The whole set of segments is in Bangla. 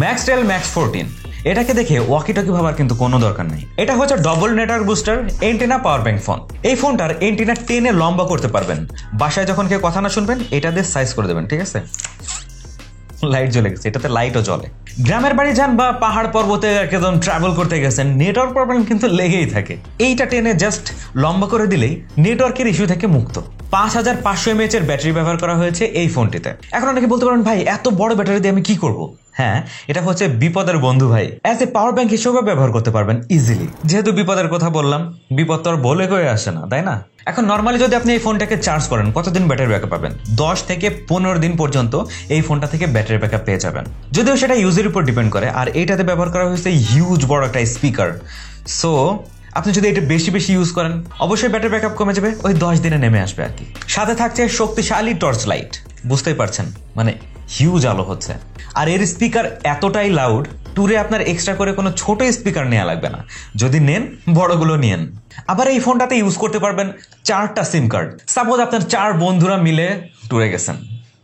ম্যাক্সটেল ম্যাক্স 14 এটাকে দেখে ওয়াকি টকি ভাবার কিন্তু কোনো দরকার নেই। এটা হচ্ছে double network booster antenna power bank phone. এই ফোনটার এন্টিনা টেনে লম্বা করতে পারবেন। বাসায় যখন কেউ কথা না শুনবেন এটা দিয়ে সাইজ করে দেবেন, ঠিক আছে? লাইট জ্বলে গেছে, এটাতে লাইটও জ্বলে। গ্রামের বাড়ি যান বা পাহাড় পর্বতে একদম ট্রাভেল করতে গেছেন, নেটওয়ার্ক প্রবলেম কিন্তু লেগেই থাকে। এইটা টেনে জাস্ট লম্বা করে দিলেই নেটওয়ার্কের ইস্যু থেকে মুক্ত। 5500 mAh এর ব্যাটারি ব্যবহার করা হয়েছে এই ফোনটিতে। এখন অনেকে বলতে পারেন, ভাই এত বড় ব্যাটারি দিয়ে আমি কি করব? হ্যাঁ, এটা হচ্ছে বিপদের বন্ধু ভাই। অ্যাজ এ পাওয়ার ব্যাংক হিসেবে ব্যবহার করতে পারবেন ইজিলি। যেহেতু বিপদের কথা বললাম, বিপদ তো আর বলে কয়ে আসে না, তাই না? এখন নর্মালি যদি আপনি এই ফোনটাকে চার্জ করেন, কতদিন ব্যাটারি ব্যাকআপ পাবেন? 10 থেকে 15 দিন পর্যন্ত এই ফোনটা থেকে ব্যাটারি ব্যাকআপ পেয়ে যাবেন, যদিও সেটা ইউজের উপর ডিপেন্ড করে। আর এইটাতে ব্যবহার করা হয়েছে হিউজ বড় একটা স্পিকার। সো আপনি যদি এটা বেশি বেশি ইউজ করেন, অবশ্যই ব্যাটারি ব্যাকআপ কমে যাবে, ওই 10 দিনে নেমে আসবে আর কি। সাথে থাকছে শক্তিশালী টর্চ লাইট, বুঝতেই পারছেন, মানে হিউজ আলো হচ্ছে। আর এর স্পিকার এতটাই লাউড, ট্যুরে আপনার এক্সট্রা করে কোনো ছোট স্পিকার নেওয়া লাগবে না, যদি নেন বড়গুলো নিয়েন। আবার এই ফোনটাতে ইউজ করতে পারবেন 4টা সিম কার্ড। সাপোজ আপনার 4 বন্ধুরা মিলে ট্যুরে গেছেন,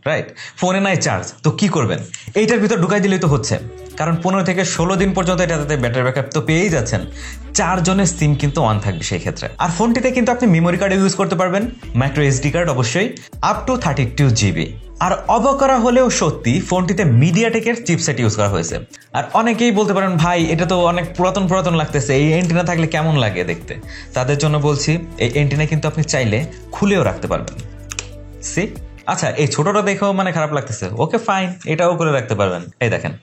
রাইট? ফোনে নাই চার্জ, তো কি করবেন? এইটার ভিতর ঢুকাই দিলেই তো হচ্ছে, কারণ 15 থেকে 16 দিন পর্যন্ত এটাতে ব্যাটারি ব্যাকআপ তো পেয়েই যাচ্ছেন। 4 জনের সিম কিন্তু অন থাকবে সেই ক্ষেত্রে। আর ফোনটিতে কিন্তু আপনি মেমোরি কার্ড ইউজ করতে পারবেন, মাইক্রো এসডি কার্ড অবশ্যই, আপ টু 32 GB। আর অবাক করা হলেও সত্যি, ফোনটিতে মিডিয়াটেকের চিপসেট ইউজ করা হয়েছে। আর অনেকেই বলতে পারেন, ভাই এটা তো অনেক পুরাতন লাগতেছে, এই এন্টিনা থাকলে কেমন লাগে দেখতে? তাদের জন্য বলছি, এই এন্টিনা কিন্তু আপনি চাইলে খুলেও রাখতে পারবেন। সি, আচ্ছা এই ছোটটা দেখেও মানে খারাপ লাগতেছে, ওকে ফাইন, এটাও করে রাখতে পারবেন। এই দেখেন,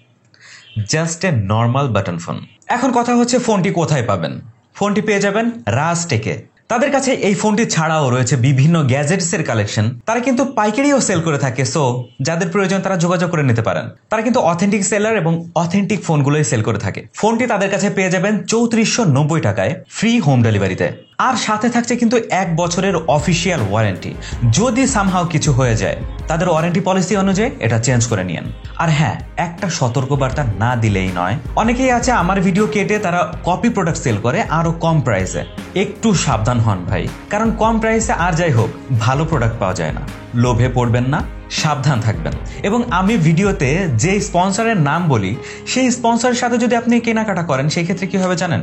just a normal button phone. এখন কথা হচ্ছে ফোনটি কোথায় পাবেন? ফোনটি পেয়ে যাবেন রাজটেকে। তাদের কাছে এই ফোনটি ছাড়াও রয়েছে বিভিন্ন গ্যাজেটস এর কালেকশন। তারা কিন্তু পাইকারিও সেল করে থাকে, সো যাদের প্রয়োজন তারা যোগাযোগ করে নিতে পারেন। তারা কিন্তু অথেন্টিক সেলার এবং অথেন্টিক ফোনগুলোই সেল করে থাকে। ফোনটি তাদের কাছে পেয়ে যাবেন 3490 টাকায়, ফ্রি হোম ডেলিভারিতে। আর সাথে থাকছে কিন্তু 1 বছরের অফিসিয়াল ওয়ারেন্টি। যদি সামহাও কিছু হয়ে যায়, তাদের ওয়ারেন্টি পলিসি অনুযায়ী এটা চেঞ্জ করে নিয়েন। আর হ্যাঁ, একটা সতর্কবার্তা না দিলেই নয়, অনেকেই আছে আমার ভিডিও কেটে তারা কপি প্রোডাক্ট সেল করে আরো কম প্রাইসে। একটু সাবধান হন ভাই, কারণ কম প্রাইসে আর যাই হোক ভালো প্রোডাক্ট পাওয়া যায় না। লোভে পড়বেন না, সাবধান থাকবেন। এবং আমি ভিডিওতে যে স্পন্সরের নাম বলি, সেই স্পন্সরের সাথে যদি আপনি কেনাকাটা করেন, সেই ক্ষেত্রে কি হবে জানেন?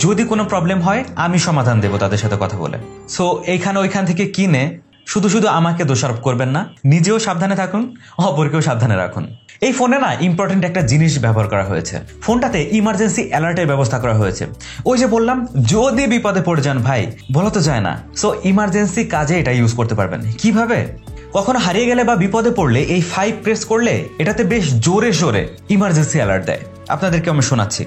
যদি কোনো প্রবলেম হয়, আমি সমাধান দেব তাদের সাথে কথা বলে। সো এইখানে ওইখান থেকে কিনে শুধু শুধু আমাকে দোষারোপ করবেন না, নিজেও সাবধানে থাকুন, অপরকেও সাবধানে রাখুন। এই ফোনে না ইম্পর্টেন্ট একটা জিনিস ব্যবহার করা হয়েছে, ফোনটাতে ইমার্জেন্সি অ্যালার্টের ব্যবস্থা করা হয়েছে। ওই যে বললাম, যদি বিপদে পড়ে যান ভাই, বলা তো যায় না, সো ইমার্জেন্সি কাজে এটা ইউজ করতে পারবেন। কিভাবে? কখনো হারিয়ে গেলে বা বিপদে পড়লে এই 5 প্রেস করলে এটাতে বেশ জোরে সোরে ইমার্জেন্সি অ্যালার্ট দেয়। আপনাদেরকে আমি শোনাচ্ছি।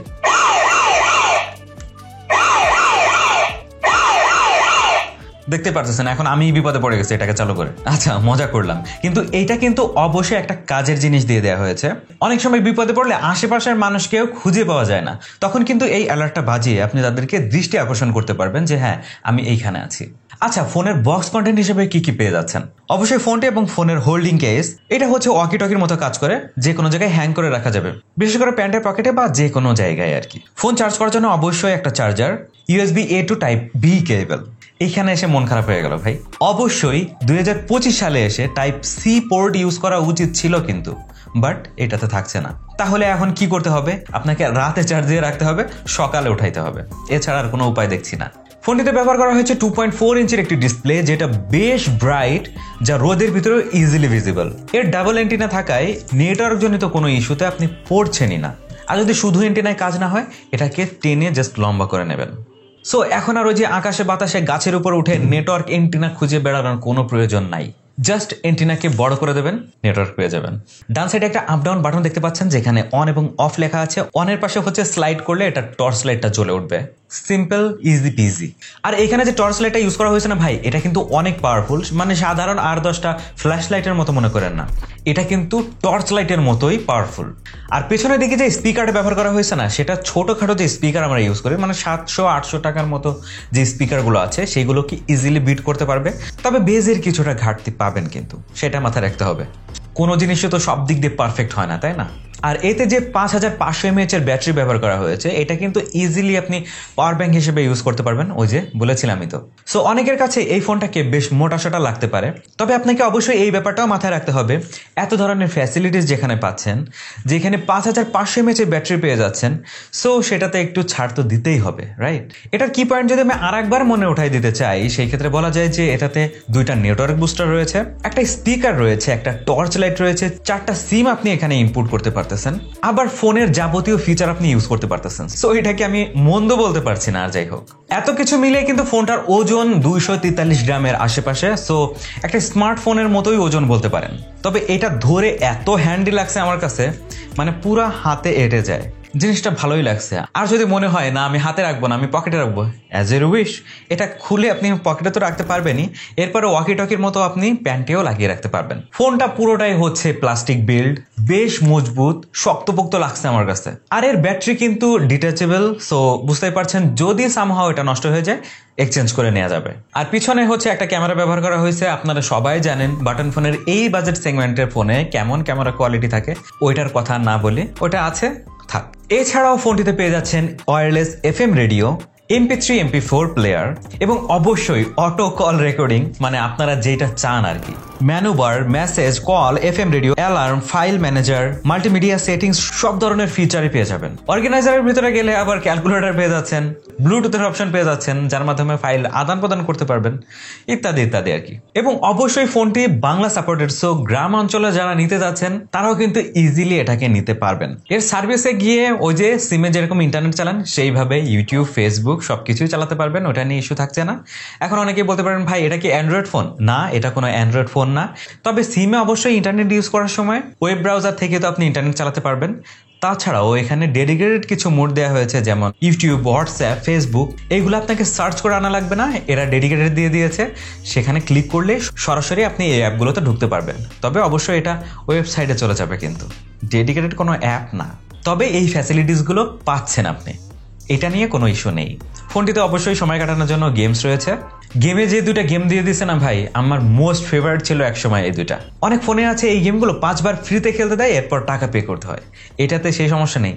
দেখতে পারতেছেন এখন আমি বিপদে পড়ে গেছি এটাকে চালু করে। আচ্ছা, মজা করলাম, কিন্তু এইটা কিন্তু অবশ্যই একটা কাজের জিনিস দিয়ে দেওয়া হয়েছে। অনেক সময় বিপদে পড়লে আশেপাশের মানুষকেও খুঁজে পাওয়া যায় না, তখন কিন্তু এই অ্যালার্টটা বাজিয়ে আপনি তাদেরকে দৃষ্টি আকর্ষণ করতে পারবেন যে হ্যাঁ, আমি এইখানে আছি। আচ্ছা, ফোনের বক্স কন্টেন্ট হিসেবে কি কি পেয়ে যাচ্ছেন? অবশ্যই ফোনটি এবং ফোনের হোল্ডিং কেস। এটা হচ্ছে ওয়াকি টকির মতো কাজ করে, যে কোনো জায়গায় হ্যাং করে রাখা যাবে, বিশেষ করে প্যান্টের পকেটে বা যে কোনো জায়গায় আর কি। ফোন চার্জ করার জন্য অবশ্যই একটা charger, USB A to Type B কেবল। এইখানে এসে মন খারাপ হয়ে গেল ভাই। অবশ্যই 2025 সালে এসে Type C পোর্ট ইউজ করা উচিত ছিল, কিন্তু বাট এটাতে থাকছে না। তাহলে এখন কি করতে হবে? আপনাকে রাতে চার্জ দিয়ে রাখতে হবে, সকালে উঠাইতে হবে, এছাড়া আর কোনো উপায় দেখছি না। ফোনটিতে ব্যবহার করা হয়েছে 2.4 ইঞ্চির একটি ডিসপ্লে, যেটা বেশ ব্রাইট, যা রোদের ভিতরেও ইজিলি ভিজিবল। এর ডাবল এন্টিনা থাকায় নেটওয়ার্ক জনিত কোনো ইস্যুতে আপনি পড়ছেনই না। আর যদি শুধু এন্টিনায় কাজ না হয়, এটাকে টেনে জাস্ট লম্বা করে নেবেন। সো এখন আর ওই যে আকাশে বাতাসে গাছের উপর উঠে নেটওয়ার্ক এন্টিনা খুঁজে বেড়ানোর কোনো প্রয়োজন নাই। জাস্ট এন্টিনাকে বড় করে দেবেন, নেটওয়ার্ক পেয়ে যাবেন। ডান সাইডে একটা আপ ডাউন বাটন দেখতে পাচ্ছেন, যেখানে অন এবং অফ লেখা আছে। অনের পাশে হচ্ছে স্লাইড করলে এটা টর্চ লাইটটা জ্বলে উঠবে। Simple, easy PG. আর এখানে যে টর্চ লাইটটা ইউজ করা হয়েছে না ভাই, এটা কিন্তু অনেক পাওয়ারফুল। মানে সাধারণ 8-10টা ফ্ল্যাশ লাইটের মতো মনে করেন না, এটা কিন্তু টর্চ লাইটের মতোই পাওয়ারফুল। আর পেছনের দিকে যে স্পিকারটা ব্যবহার করা হয়েছে না, সেটা ছোটখাটো যে স্পিকার আমরা ইউজ করি, মানে 700-800 টাকার মতো যে স্পিকারগুলো আছে, সেইগুলোকে ইজিলি বিট করতে পারবে। তবে বেজের কিছুটা ঘাটতি পাবেন, কিন্তু সেটা মাথায় রাখতে হবে। কোনো জিনিসই তো সব দিক দিয়ে পারফেক্ট হয় না, তাই না? আর এতে যে 5500 mAh এর ব্যাটারি ব্যবহার করা হয়েছে, এটা কিন্তু ইজিলি আপনি পাওয়ার ব্যাংক হিসেবে ইউজ করতে পারবেন, ওই যে বলেছিলামই তো। সো অনেকের কাছে এই ফোনটাকে বেশ মোটাসোটা লাগতে পারে, তবে আপনাকে অবশ্যই এই ব্যাপারটাও মাথায় রাখতে হবে, এত ধরনের ফ্যাসিলিটিস যেখানে পাচ্ছেন, যেখানে 5500 mAh এর ব্যাটারি পেয়ে যাচ্ছেন, সো সেটাতে একটু ছাড় তো দিতেই হবে, রাইট? এটার কি পয়েন্ট যদি আমি আরেকবার মনে উঠাই দিতে চাই, সেই ক্ষেত্রে বলা যায় যে এটাতে 2টা নেটওয়ার্ক বুস্টার রয়েছে, একটা স্পিকার রয়েছে, একটা টর্চ লাইট রয়েছে, 4টা সিম আপনি এখানে ইনপুট করতে পারতেছেন, আবার ফোনের যাবতীয় ফিচার আপনি ইউজ করতে পারতেছেন। সো এটাকে আমি মন্দ বলতে পারছি না। আর যাই হোক, এত কিছু মিলিয়ে কিন্তু ফোনটার ওজন 243 গ্রামের আশেপাশে, সো একটা স্মার্টফোনের মতোই ওজন বলতে পারেন। তবে এটা ধরে এত হ্যান্ডি লাগছে আমার কাছে, মানে পুরা হাতে এঁটে যায়, জিনিসটা ভালোই লাগছে। আর যদি মনে হয় না আমি হাতে রাখবো না, আমি পকেটে রাখবো, অ্যাজ এ উইশ, এটা খুলে আপনি পকেটে তো রাখতে পারবেনই, এরপরে ওয়াকি টকির মতো আপনি প্যান্টেও লাগিয়ে রাখতে পারবেন। ফোনটা পুরোটাই হচ্ছে প্লাস্টিক বিল্ড, বেশ মজবুত, শক্তপোক্ত লাগছে আমার কাছে। আর এর ব্যাটারি কিন্তু ডিটাচেবল, সো বুঝতেই পারছেন যদি সামহাও এটা নষ্ট হয়ে যায় এক্সচেঞ্জ করে নেওয়া যাবে। আর পিছনে হচ্ছে একটা ক্যামেরা ব্যবহার করা হয়েছে। আপনারা সবাই জানেন বাটন ফোনের এই বাজেট সেগমেন্টের ফোনে কেমন ক্যামেরা কোয়ালিটি থাকে, ওইটার কথা না বলে ওটা আছে থাক। এছাড়াও ফোনটিতে পেয়ে যাচ্ছেন wireless FM radio, MP3 MP4 player এবং অবশ্যই অটো কল রেকর্ডিং, মানে আপনারা যেটা চান আর কি। Menu bar, message, call, FM radio, alarm, file manager, multimedia settings সব ধরনের ফিচারই পেয়ে যাবেন। অর্গানাইজারের ভিতরে গেলে আবার ক্যালকুলেটর পেয়ে যাচ্ছেন, ব্লুটুথের অপশন পেয়ে যাচ্ছেন, যার মাধ্যমে ফাইল আদান প্রদান করতে পারবেন, ইত্যাদি ইত্যাদি আর কি। এবং অবশ্যই ফোনটি বাংলা সাপোর্টেড, সো গ্রাম অঞ্চলে যারা নিতে যাচ্ছেন তারাও কিন্তু ইজিলি এটাকে নিতে পারবেন। এর সার্ভিসে গিয়ে ওই যে সিমে যেরকম ইন্টারনেট চালান সেইভাবে ইউটিউব, ফেসবুক সবকিছুই চালাতে পারবেন, ওটা নিয়ে ইস্যু থাকছে না। এখন অনেকেই বলতে পারেন ভাই এটা কি অ্যান্ড্রয়েড ফোন? না, এটা কোনো অ্যান্ড্রয়েড ফোন না, তবে সিমে অবশ্যই ইন্টারনেট ইউজ করার সময় ওয়েব ব্রাউজার থেকে তো আপনি ইন্টারনেট চালাতে পারবেন। তাছাড়াও এখানে ডেডিকেটেড কিছু মোড দেওয়া হয়েছে, যেমন ইউটিউব, হোয়াটসঅ্যাপ, ফেসবুক, এইগুলো আপনাকে সার্চ করে আনা লাগবে না, এরা ডেডিকেটেড দিয়ে দিয়েছে। সেখানে ক্লিক করলে সরাসরি আপনি এই অ্যাপগুলোতে ঢুকতে পারবেন। তবে অবশ্যই এটা ওয়েবসাইটে চলে যাবে, কিন্তু ডেডিকেটেড কোনো অ্যাপ না। তবে এই ফ্যাসিলিটিসগুলো পাচ্ছেন আপনি, এটা নিয়ে কোনো ইস্যু নেই। ফোনটিতে অবশ্যই সময় কাটানোর জন্য গেমস রয়েছে। গেমে যে 2টা গেম দিয়ে দিছে না ভাই, আমার মোস্ট ফেভারিট ছিল একসময় এই 2টা। অনেক ফোনে আছে এই গেমগুলো 5 বার ফ্রিতে খেলতে দেয়, এরপর টাকা পে করতে হয়। এটাতে সেই সমস্যা নেই,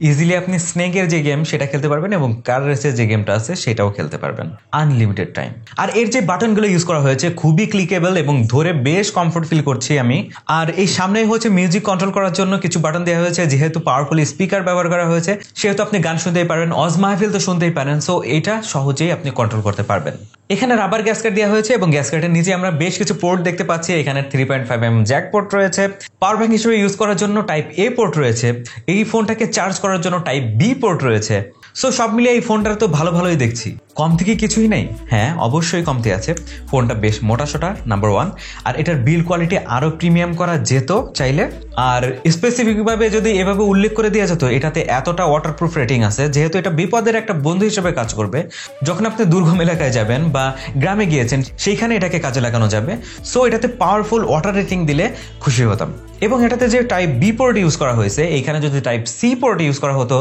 ইজিলি আপনি স্নেকের যে গেম সেটা খেলতে পারবেন এবং কার রেসের যে গেমটা আছে সেটাও খেলতে পারবেন আনলিমিটেড টাইম। আর এর যে বাটনগুলো ইউজ করা হয়েছে খুবই ক্লিকেবল এবং ধরে বেশ কমফোর্ট ফিল করছি আমি। আর এই সামনে হচ্ছে মিউজিক কন্ট্রোল করার জন্য কিছু বাটন দেওয়া হয়েছে, যেহেতু পাওয়ারফুল স্পিকার ব্যবহার করা হয়েছে সেহেতু আপনি গান শুনতেই পারেন, অজ মাহফিল তো শুনতেই পারেন, সো এটা সহজেই আপনি কন্ট্রোল করতে পারবেন। এখানে রাবার গ্যাসকেট দেওয়া হয়েছে এবং গ্যাসকেটের নিচে আমরা বেশ কিছু পোর্ট দেখতে পাচ্ছি। এখানে 3.5mm জ্যাক পোর্ট রয়েছে, পাওয়ার ব্যাংক হিসেবে ইউজ করার জন্য টাইপ A পোর্ট রয়েছে, এই ফোনটাকে চার্জ করার জন্য টাইপ B পোর্ট রয়েছে। সো সব মিলিয়ে এই ফোনটার তো ভালোই দেখছি, কম থেকে কিছুই নেই। হ্যাঁ, অবশ্যই কমতে আছে, ফোনটা বেশ মোটাসোটা, নাম্বার 1। আর এটার বিল্ড কোয়ালিটি আরো প্রিমিয়াম করা যেত চাইলে। আর স্পেসিফিকভাবে যদি এভাবে উল্লেখ করে দেওয়া যেত এটাতে এতটা ওয়াটারপ্রুফ রেটিং আছে, যেহেতু এটা বিপদের একটা বন্ধু হিসেবে কাজ করবে। যখন আপনি দুর্গম এলাকায় যাবেন বা গ্রামে গিয়েছেন সেইখানে এটাকে কাজে লাগানো যাবে। সো এটাতে পাওয়ারফুল ওয়াটার রেটিং দিলে খুশি হতাম। এবং এটাতে যে টাইপ B পোর্ট ইউজ করা হয়েছে, এইখানে যদি টাইপ C পোর্ট ইউজ করা হতো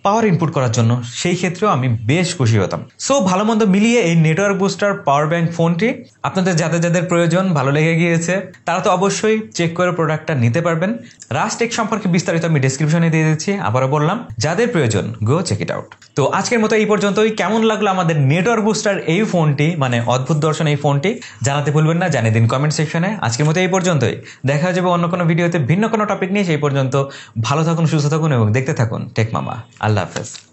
পাওয়ার ইনপুট করার জন্য, সেই ক্ষেত্রেও আমি বেশ খুশি হতাম। সো ভালো মন্দ মিলিয়ে এই নেটওয়ার্ক বুস্টার পাওয়ার ব্যাংক ফোনটি আপনাদের যাদের প্রয়োজন, ভালো লেগে গিয়েছে, তারা তো অবশ্যই চেক করে প্রোডাক্টটা নিতে পারবেন। রাস্টেক সম্পর্কে বিস্তারিত আমি ডেসক্রিপশনে দিয়ে দিচ্ছি, আবারও বললাম যাদের প্রয়োজন গো চেক ইট আউট। তো আজকের মতো এই পর্যন্তই। কেমন লাগলো আমাদের নেটওয়ার্ক বুস্টার এই ফোনটি, মানে অদ্ভুত দর্শন এই ফোনটি, জানাতে ভুলবেন না, জানিয়ে দিন কমেন্ট সেকশনে। আজকের মতো এই পর্যন্তই, দেখা যাবে অন্য কোনো ভিডিওতে ভিন্ন কোনো টপিক নিয়ে। সেই পর্যন্ত ভালো থাকুন, সুস্থ থাকুন এবং দেখতে থাকুন টেক মামা। আল্লাহ হাফেজ।